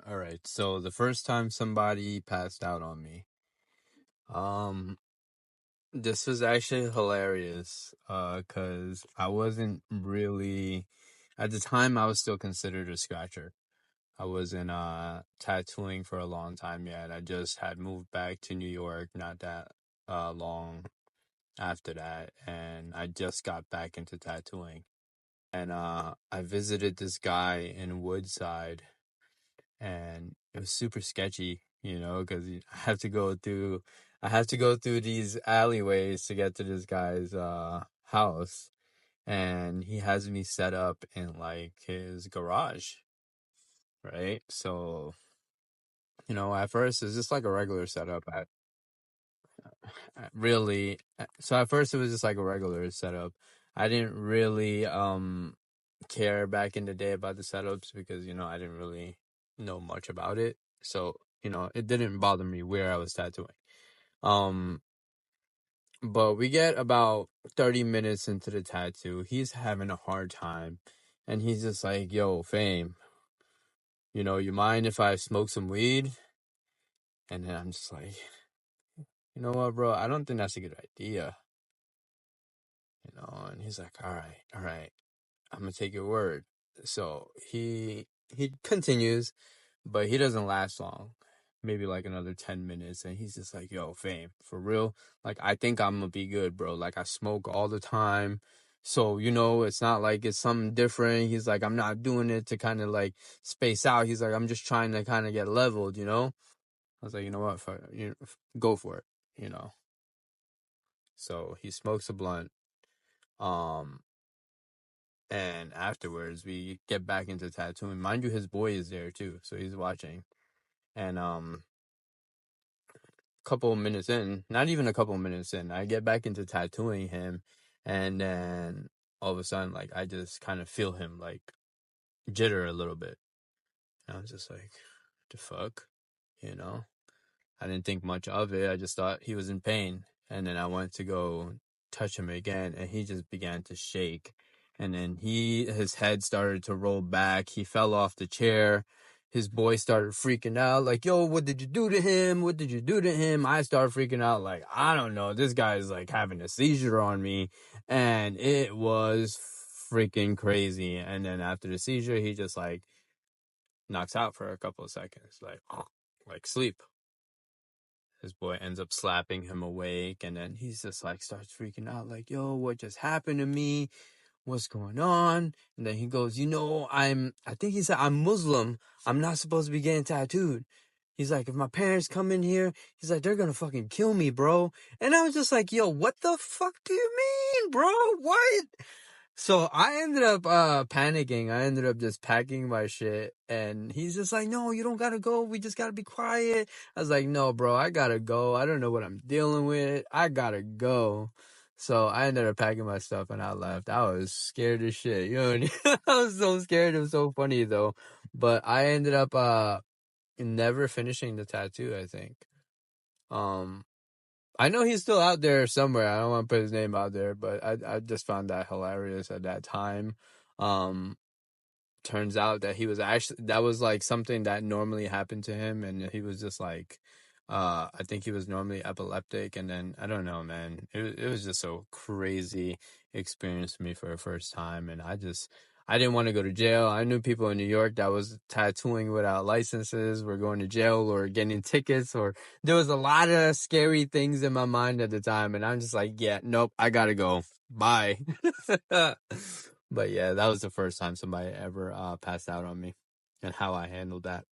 All right. So the first time somebody passed out on me, um, this was actually hilarious. Cause I wasn't really at the time I was still considered a scratcher. I wasn't tattooing for a long time yet. I just had moved back to New York not that long after that, and I just got back into tattooing. And I visited this guy in Woodside, and it was super sketchy, because I have to go through these alleyways to get to this guy's house, and he has me set up in like his garage, right? So, at first it's just like a regular setup. So at first it was just like a regular setup. I didn't really care back in the day about the setups because I didn't really know much about it. So it didn't bother me where I was tattooing. Um, but we get about 30 minutes into the tattoo. He's having a hard time, and he's just like, "Yo, Fame, you mind if I smoke some weed?" And then I'm just like, "You know what, bro? I don't think that's a good idea." And he's like, all right, I'm gonna take your word. So he continues, but he doesn't last long. Maybe like another 10 minutes, and he's just like, "Yo, Fame, for real? Like, I think I'm gonna be good, bro. Like, I smoke all the time. So, it's not like it's something different." He's like, "I'm not doing it to kind of like space out." He's like, "I'm just trying to kind of get leveled?" I was like, "You know what? Go for it, you know." So he smokes a blunt. Um, And afterwards, we get back into tattooing. Mind you, his boy is there too, so he's watching. And couple of minutes in, not even a couple of minutes in, I get back into tattooing him, and then all of a sudden, like I just kind of feel him like jitter a little bit. And I was just like, "The fuck," you know? I didn't think much of it. I just thought he was in pain. And then I went to go touch him again, and he just began to shake. And then his head started to roll back. He fell off the chair. His boy started freaking out, like, "Yo, what did you do to him? What did you do to him?" I started freaking out, like, I don't know. This guy is like having a seizure on me. And it was freaking crazy. And then after the seizure, he just like knocks out for a couple of seconds, like sleep. His boy ends up slapping him awake, and then he's just like starts freaking out, like, "Yo, what just happened to me? What's going on?" And then he goes, I think he said, "I'm Muslim. I'm not supposed to be getting tattooed." He's like, "If my parents come in here," he's like, "they're gonna fucking kill me, bro." And I was just like, "Yo, what the fuck do you mean, bro? What?" So I ended up panicking. I ended up just packing my shit, and he's just like, "No, you don't gotta go. We just gotta be quiet." I was like, "No, bro, I gotta go. I don't know what I'm dealing with. I gotta go." So I ended up packing my stuff and I left. I was scared as shit. I was so scared. It was so funny though. But I ended up never finishing the tattoo, I think. I know he's still out there somewhere. I don't want to put his name out there, but I just found that hilarious at that time. Um, Turns out that that was like something that normally happened to him, and he was just like, I think he was normally epileptic, and then I don't know, man. It was just so crazy experience for me for the first time, and I didn't want to go to jail. I knew people in New York that was tattooing without licenses, were going to jail or getting tickets, or there was a lot of scary things in my mind at the time, and I'm just like, "Yeah, nope, I gotta go. Bye." But yeah, that was the first time somebody ever passed out on me, and how I handled that.